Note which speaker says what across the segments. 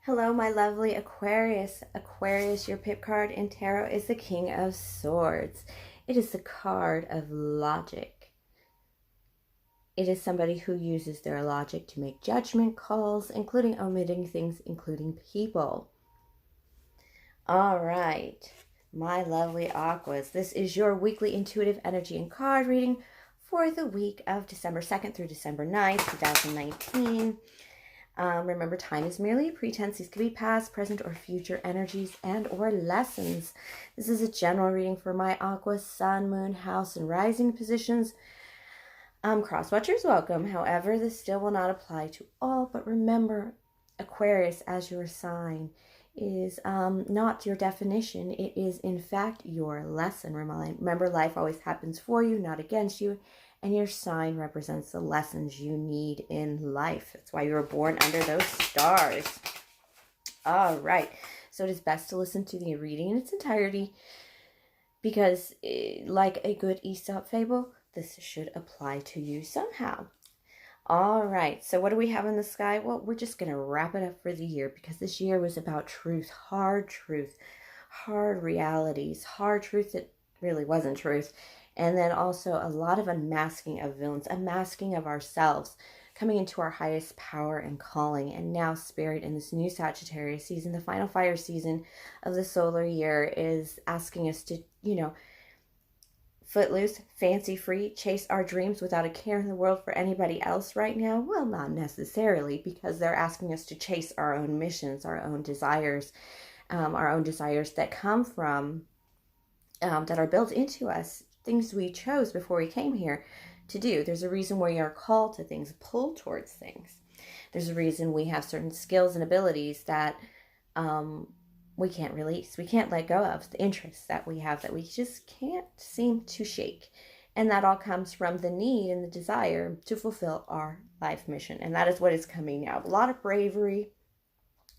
Speaker 1: Hello, my lovely Aquarius. Aquarius, your pip card in tarot is the King of Swords. It is the card of logic. It is somebody who uses their logic to make judgment calls, including omitting things, including people. All right, my lovely Aquas. This is your weekly intuitive energy and card reading for the week of December 2nd through December 9th, 2019. Remember, time is merely a pretense. These could be past, present, or future energies and or lessons. This is a general reading for my Aqua, Sun, Moon, House, and Rising positions. Cross-watchers welcome. However, this still will not apply to all. But remember, Aquarius as your sign is not your definition. It is, in fact, your lesson. Remember, life always happens for you, not against you. And your sign represents the lessons you need in life. That's why you were born under those stars. All right. So it is best to listen to the reading in its entirety because, like a good Aesop fable, this should apply to you somehow. All right. So what do we have in the sky? Well, we're just going to wrap it up for the year because this year was about truth, hard realities, hard truth that really wasn't truth. And then also a lot of unmasking of villains, unmasking of ourselves, coming into our highest power and calling. And now Spirit in this new Sagittarius season, the final fire season of the solar year, is asking us to, footloose, fancy free, chase our dreams without a care in the world for anybody else right now. Well, not necessarily, because they're asking us to chase our own missions, our own desires that come from, that are built into us. Things we chose before we came here to do. There's a reason we are called to things, pulled towards things. There's a reason we have certain skills and abilities that we can't release. We can't let go of the interests that we have that we just can't seem to shake. And that all comes from the need and the desire to fulfill our life mission. And that is what is coming now. A lot of bravery,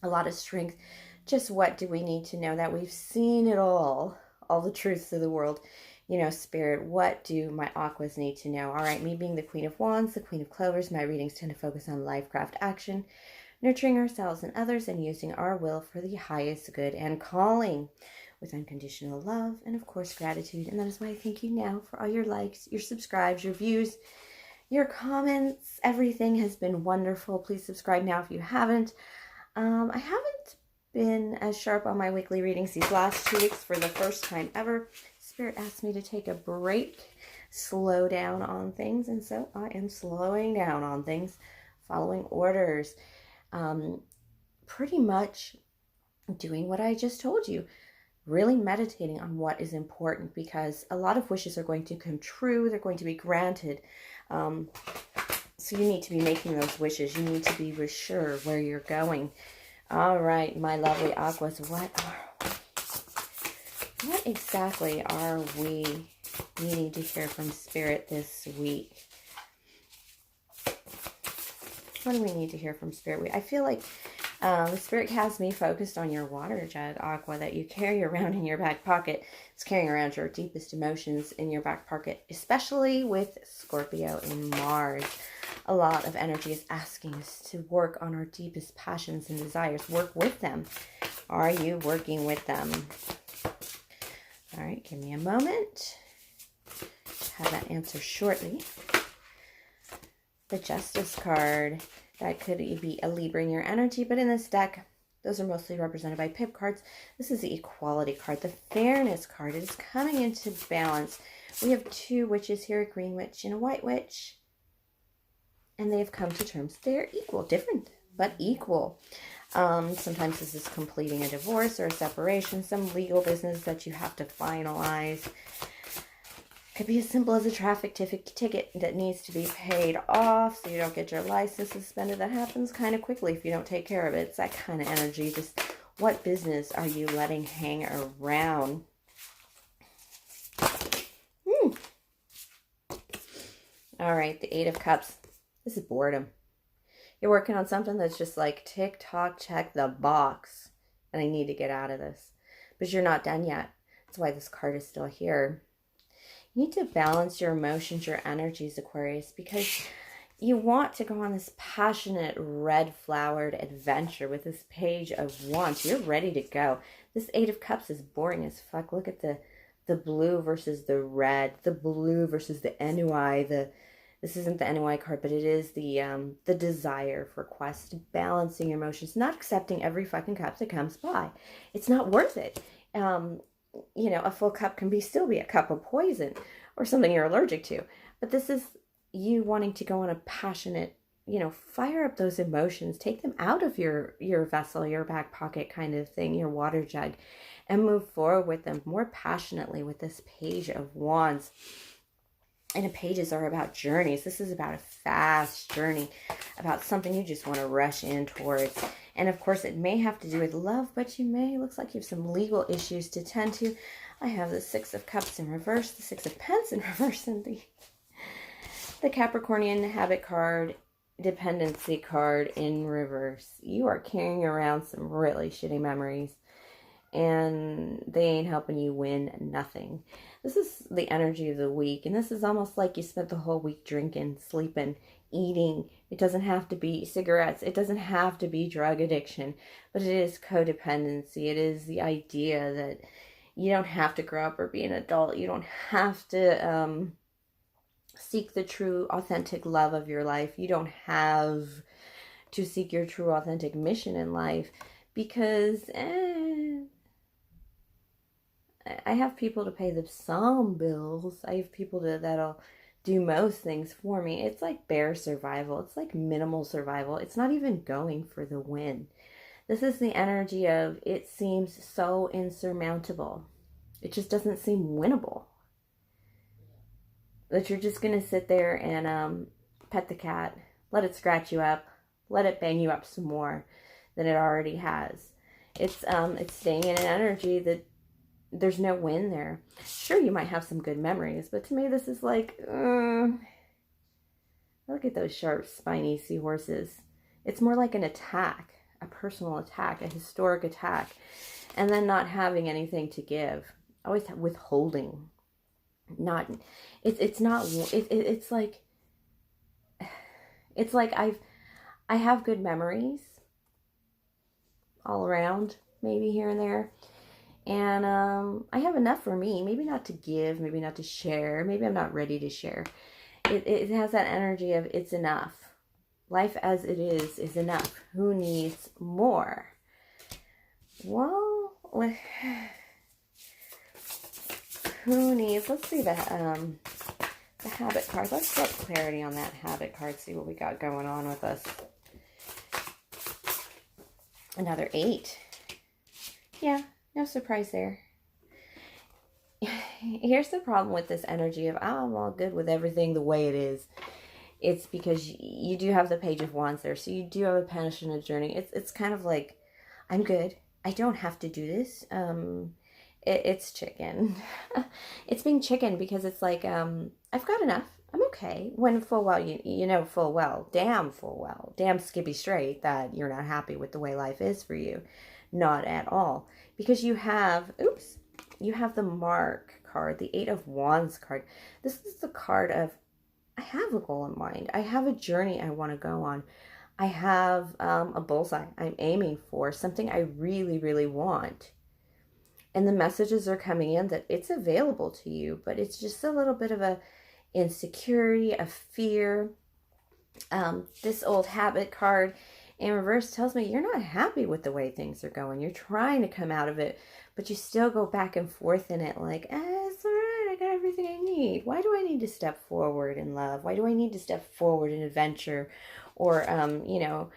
Speaker 1: a lot of strength. Just what do we need to know? That we've seen it all the truths of the world. Spirit, what do my Aquas need to know? All right, me being the Queen of Wands, the Queen of Clovers, my readings tend to focus on life, craft, action, nurturing ourselves and others, and using our will for the highest good and calling with unconditional love and, of course, gratitude. And that is why I thank you now for all your likes, your subscribes, your views, your comments. Everything has been wonderful. Please subscribe now if you haven't. I haven't been as sharp on my weekly readings these last 2 weeks for the first time ever. Spirit asked me to take a break, slow down on things, and so I am slowing down on things, following orders, pretty much doing what I just told you, really meditating on what is important, because a lot of wishes are going to come true, they're going to be granted, so you need to be making those wishes, you need to be sure where you're going. All right, my lovely Aquas, what exactly are we needing to hear from Spirit this week? What do we need to hear from Spirit? I feel like the Spirit has me focused on your water jug, Aqua, that you carry around in your back pocket. It's carrying around your deepest emotions in your back pocket, especially with Scorpio and Mars. A lot of energy is asking us to work on our deepest passions and desires. Work with them. Are you working with them? All right, give me a moment. Have that answer shortly. The Justice card. That could be a Libra in your energy, but in this deck, those are mostly represented by pip cards. This is the Equality card, the Fairness card. It is coming into balance. We have 2 witches here, a green witch and a white witch. And they have come to terms. They're equal, different, but equal. Sometimes this is completing a divorce or a separation, some legal business that you have to finalize. Could be as simple as a traffic ticket that needs to be paid off so you don't get your license suspended. That happens kind of quickly if you don't take care of it. It's that kind of energy. Just what business are you letting hang around? All right, the 8 of Cups. This is boredom. You're working on something that's just like tick-tock, check the box. And I need to get out of this. But you're not done yet. That's why this card is still here. You need to balance your emotions, your energies, Aquarius, because You want to go on this passionate red flowered adventure with this Page of Wands. You're ready to go. This Eight of Cups is boring as fuck. Look at the blue versus the red, the blue versus the NUI. This isn't the NUI card, but it is the desire for quest, balancing your emotions, not accepting every fucking cup that comes by. It's not worth it. You know, a full cup can still be a cup of poison or something you're allergic to. But this is you wanting to go on a passionate, you know, fire up those emotions, take them out of your vessel, your back pocket kind of thing, your water jug, and move forward with them more passionately with this Page of Wands. And the pages are about journeys. This is about a fast journey, about something you just want to rush in towards. And of course, it may have to do with love, but looks like you have some legal issues to tend to. I have the Six of Cups in reverse, the Six of Pence in reverse, and the Capricornian habit card, dependency card in reverse. You are carrying around some really shitty memories, and they ain't helping you win nothing. This is the energy of the week, and this is almost like you spent the whole week drinking, sleeping, eating. It doesn't have to be cigarettes. It doesn't have to be drug addiction, but it is codependency. It is the idea that you don't have to grow up or be an adult. You don't have to seek the true, authentic love of your life. You don't have to seek your true, authentic mission in life because I have people to pay some bills. I have people that'll do most things for me. It's like bare survival. It's like minimal survival. It's not even going for the win. This is the energy of it seems so insurmountable. It just doesn't seem winnable. That you're just going to sit there and pet the cat, let it scratch you up, let it bang you up some more than it already has. It's staying in an energy that there's no win there. Sure, you might have some good memories, but to me this is like, look at those sharp, spiny seahorses. It's more like an attack, a personal attack, a historic attack, and then not having anything to give. Always withholding. It's like I have good memories all around, maybe here and there. And I have enough for me, maybe not to give, maybe not to share, maybe I'm not ready to share. It has that energy of it's enough. Life as it is enough. Who needs more? Well, who needs, let's see the habit card. Let's get clarity on that habit card, see what we got going on with us. Another 8. Yeah. No surprise there. Here's the problem with this energy of, I'm all good with everything the way it is. It's because you do have the Page of Wands there. So you do have a passionate journey. It's kind of like, I'm good. I don't have to do this. It's chicken. It's being chicken because it's like, I've got enough. I'm okay. When full well, you know full well, damn skippy straight that you're not happy with the way life is for you. Not at all. Because you have the Mark card, the Eight of Wands card. This is the card of, I have a goal in mind. I have a journey I want to go on. I have a bullseye I'm aiming for, something I really, really want. And the messages are coming in that it's available to you, but it's just a little bit of a insecurity, a fear. This old habit card in reverse tells me you're not happy with the way things are going. You're trying to come out of it, but you still go back and forth in it like, it's all right, I got everything I need. Why do I need to step forward in love? Why do I need to step forward in adventure? Or, you know,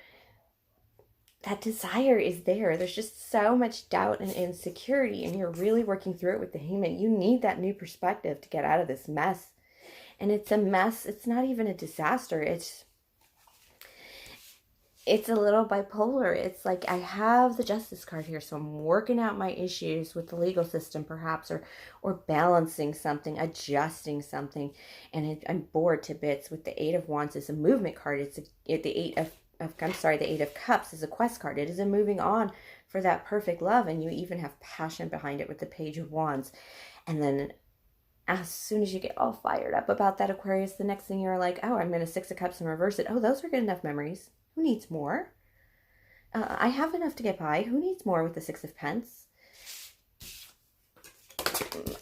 Speaker 1: that desire is there. There's just so much doubt and insecurity, and you're really working through it with the Hangman. You need that new perspective to get out of this mess. And it's a mess. It's not even a disaster. It's a little bipolar. It's like I have the Justice card here, so I'm working out my issues with the legal system perhaps, or balancing something, adjusting something, and I'm bored to bits. With the Eight of Wands is a movement card. It's the Eight of Cups is a quest card. It is a moving on for that perfect love, and you even have passion behind it with the Page of Wands. And then as soon as you get all fired up about that, Aquarius, the next thing you're like, oh, I'm going to Six of Cups and reverse it. Oh, those are good enough memories. Who needs more? I have enough to get by. Who needs more with the Six of Pence?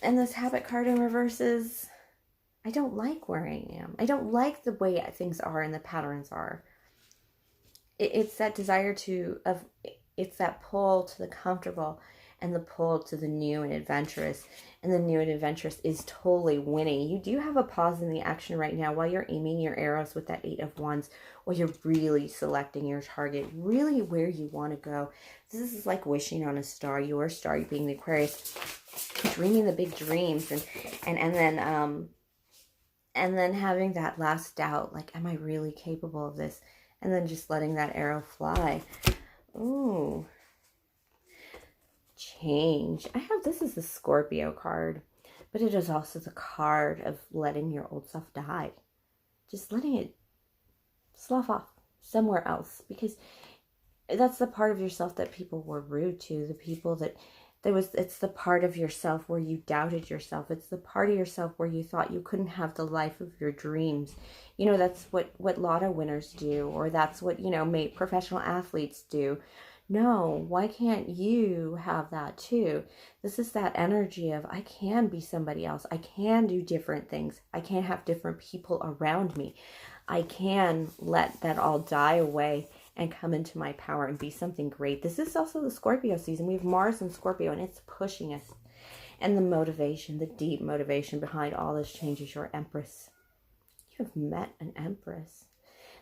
Speaker 1: And this habit card in reverse is, I don't like where I am. I don't like the way things are and the patterns are. It's that desire it's that pull to the comfortable and the pull to the new and adventurous. And the new and adventurous is totally winning. You do have a pause in the action right now while you're aiming your arrows with that Eight of Wands, while you're really selecting your target, really where you want to go. This is like wishing on a star, your star, you being the Aquarius, dreaming the big dreams, and then having that last doubt, like, am I really capable of this? And then just letting that arrow fly. Ooh. Change. This is the Scorpio card, but it is also the card of letting your old self die. Just letting it slough off somewhere else, because that's the part of yourself that people were rude to, the people that it's the part of yourself where you doubted yourself. It's the part of yourself where you thought you couldn't have the life of your dreams. You know, that's what lotto winners do, or that's what, professional athletes do. No, why can't you have that too? This is that energy of, I can be somebody else. I can do different things. I can have different people around me. I can let that all die away and come into my power and be something great. This is also the Scorpio season. We have Mars in Scorpio, and it's pushing us. And the motivation, the deep motivation behind all this change is your Empress. You have met an Empress.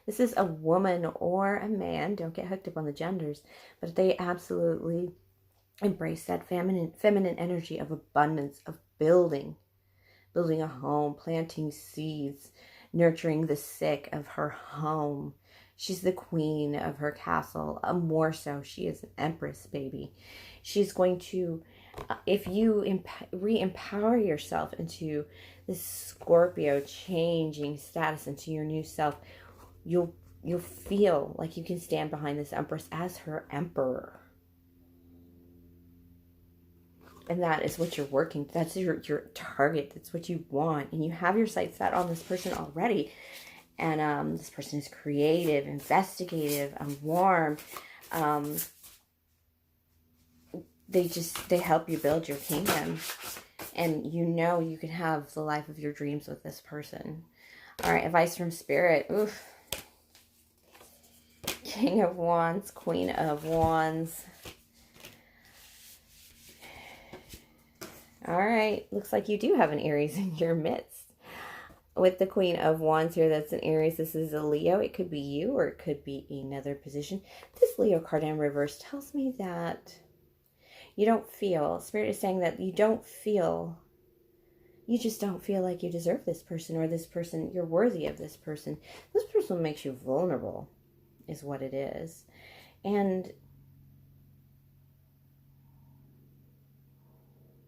Speaker 1: This is a woman or a man. Don't get hooked up on the genders, but they absolutely embrace that feminine energy of abundance, of building a home, planting seeds, nurturing the sick of her home. She's the queen of her castle. More so, she is an Empress, baby. She's going to, if you re-empower yourself into this Scorpio changing status into your new self, you'll feel like you can stand behind this Empress as her emperor. And that is what you're working. That's your target. That's what you want. And you have your sights set on this person already. And this person is creative, investigative, warm. They help you build your kingdom. And you can have the life of your dreams with this person. All right, advice from Spirit. Oof. King of Wands, Queen of Wands. All right, looks like you do have an Aries in your midst. With the Queen of Wands here, that's an Aries. This is a Leo. It could be you, or it could be another position. This Leo card in reverse tells me that you don't feel, Spirit is saying that you just don't feel like you deserve this person, or this person, you're worthy of this person. This person makes you vulnerable, is what it is. And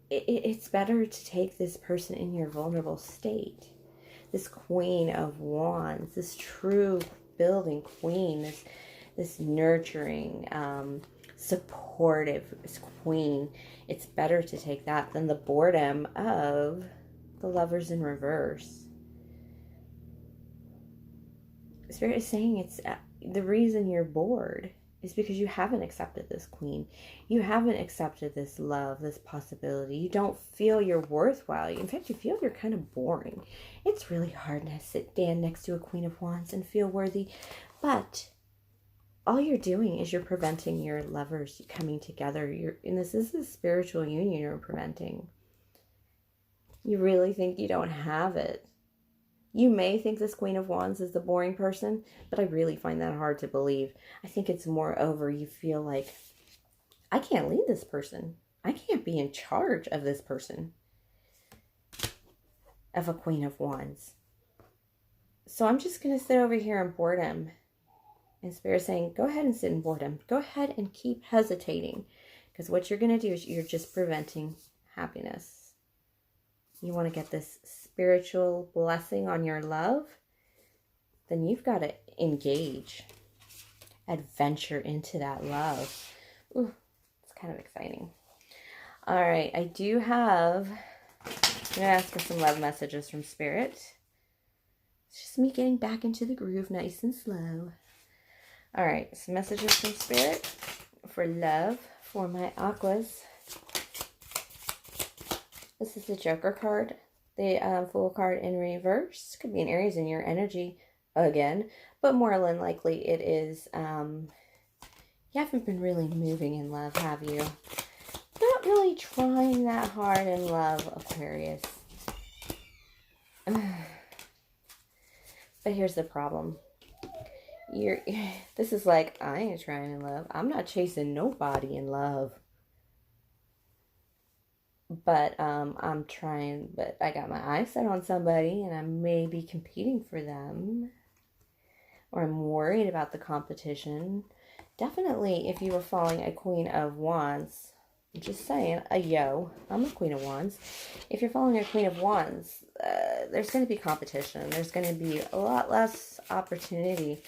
Speaker 1: it's better to take this person in your vulnerable state. This Queen of Wands, this true building queen, this nurturing, supportive queen. It's better to take that than the boredom of the Lovers in reverse. Spirit is saying it's the reason you're bored is because you haven't accepted this queen. You haven't accepted this love, this possibility. You don't feel you're worthwhile. In fact, you feel you're kind of boring. It's really hard to stand next to a Queen of Wands and feel worthy. But all you're doing is you're preventing your lovers coming together. And this is a spiritual union you're preventing. You really think you don't have it. You may think this Queen of Wands is the boring person, but I really find that hard to believe. I think it's moreover, you feel like, I can't lead this person. I can't be in charge of this person. Of a Queen of Wands. So I'm just going to sit over here in boredom. And Spirit saying, go ahead and sit in boredom. Go ahead and keep hesitating. Because what you're going to do is you're just preventing happiness. You want to get this spiritual blessing on your love, then you've got to engage, adventure into that love. Ooh, it's kind of exciting. All right, I do have I'm going to ask for some love messages from Spirit. It's just me getting back into the groove nice and slow. All right, some messages from Spirit for love for my Aquas. This is the Joker card. The Fool card in reverse. Could be an Aries in your energy again, but more than likely it is, you haven't been really moving in love, have you? Not really trying that hard in love, Aquarius. But here's the problem. This is like, I ain't trying in love. I'm not chasing nobody in love. But I'm trying, but I got my eyes set on somebody and I may be competing for them. Or I'm worried about the competition. Definitely, if you were following a Queen of Wands, I'm just saying, I'm a Queen of Wands. If you're following a Queen of Wands, there's going to be competition. There's going to be a lot less opportunity.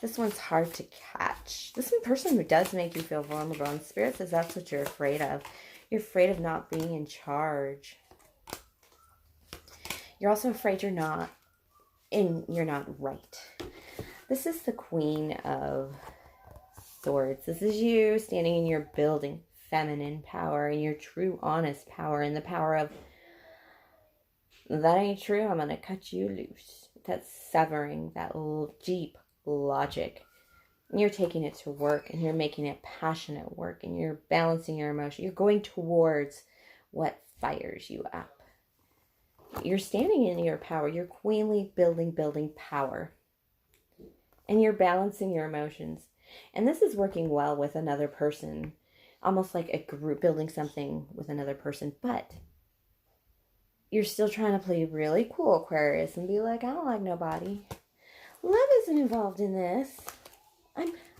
Speaker 1: This one's hard to catch. This person who does make you feel vulnerable, and Spirit says that's what you're afraid of. You're afraid of not being in charge. You're also afraid you're not right. This is the Queen of Swords. This is you standing in your building feminine power and your true honest power and the power of, that ain't true, I'm going to cut you loose. That's severing that deep logic. You're taking it to work and you're making it passionate work and you're balancing your emotion. You're going towards what fires you up. You're standing in your power. You're queenly building power. And you're balancing your emotions. And this is working well with another person. Almost like a group building something with another person. But you're still trying to play really cool, Aquarius, and be like, I don't like nobody. Love isn't involved in this.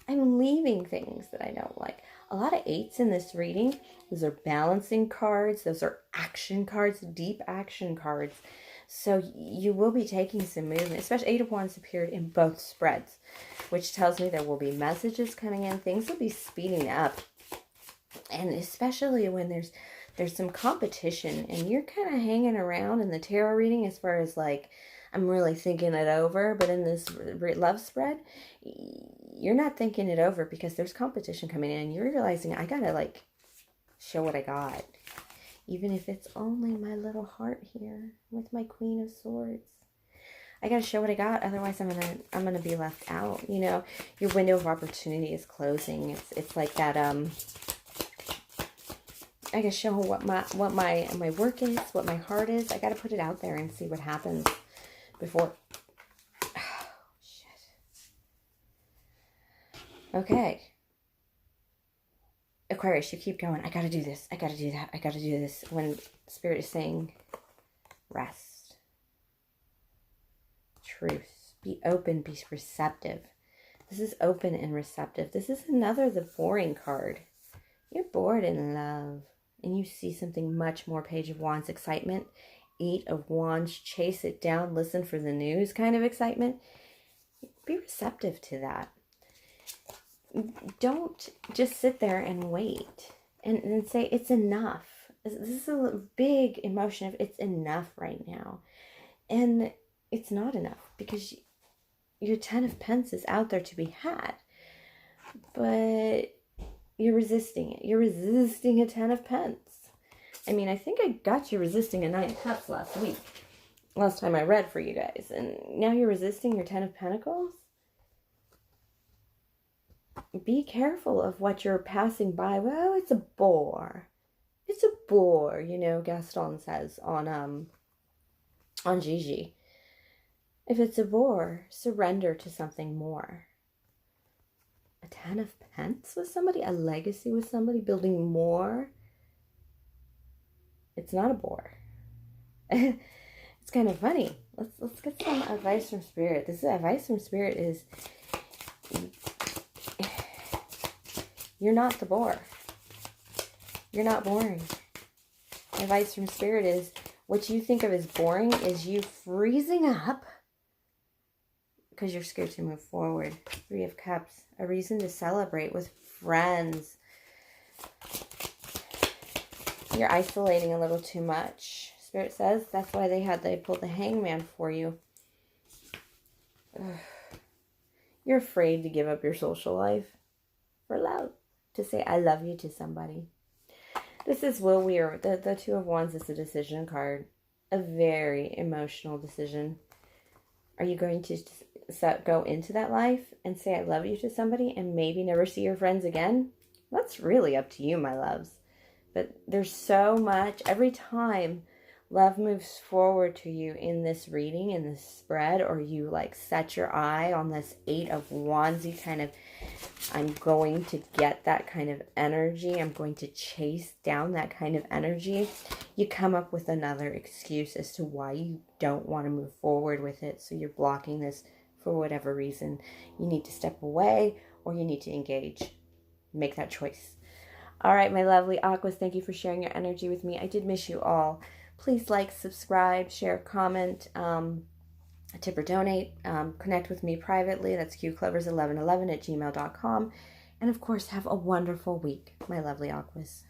Speaker 1: I'm leaving things that I don't like. A lot of 8s in this reading. Those are balancing cards. Those are action cards, deep action cards. So you will be taking some movement. Especially 8 of Wands appeared in both spreads, which tells me there will be messages coming in. Things will be speeding up. And especially when there's some competition and you're kind of hanging around in the tarot reading as far as like, I'm really thinking it over, but in this love spread, you're not thinking it over because there's competition coming in and you're realizing I gotta like show what I got. Even if it's only my little heart here with my Queen of Swords. I gotta show what I got, otherwise I'm gonna be left out. You know, your window of opportunity is closing. It's like that I gotta show what my work is, what my heart is. I gotta put it out there and see what happens before. Oh, shit. Okay. Aquarius, you keep going. I gotta do this. I gotta do that. I gotta do this. When Spirit is saying rest. Truth. Be open. Be receptive. This is open and receptive. This is the boring card. You're bored in love. And you see something much more. Page of Wands excitement. 8 of Wands, chase it down, listen for the news kind of excitement. Be receptive to that. Don't just sit there and wait and say it's enough. This is a big emotion of it's enough right now. And it's not enough because your 10 of Pentacles is out there to be had. But you're resisting it. You're resisting a 10 of Pentacles. I mean, I think I got you resisting a 9 of Cups last time I read for you guys. And now you're resisting your 10 of Pentacles? Be careful of what you're passing by. Well, it's a bore. It's a bore, you know, Gaston says on Gigi. If it's a bore, surrender to something more. A 10 of Pentacles with somebody? A legacy with somebody? Building more? It's not a bore. It's kind of funny. Let's get some advice from Spirit. This advice from Spirit is you're not the bore. You're not boring. Advice from Spirit is what you think of as boring is you freezing up because you're scared to move forward. 3 of Cups. A reason to celebrate with friends. You're isolating a little too much. Spirit says. That's why they pulled the Hangman for you. Ugh. You're afraid to give up your social life for love. To say I love you to somebody. This is Will Weir. The Two of Wands is a decision card. A very emotional decision. Are you going to go into that life and say I love you to somebody and maybe never see your friends again? That's really up to you, my loves. But there's so much. Every time love moves forward to you in this reading, in this spread, or you like set your eye on this Eight of Wands, you kind of, I'm going to get that kind of energy. I'm going to chase down that kind of energy. You come up with another excuse as to why you don't want to move forward with it. So you're blocking this for whatever reason. You need to step away or you need to engage. Make that choice. All right, my lovely Aquas, thank you for sharing your energy with me. I did miss you all. Please like, subscribe, share, comment, tip or donate. Connect with me privately. That's qclovers1111 at gmail.com. And of course, have a wonderful week, my lovely Aquas.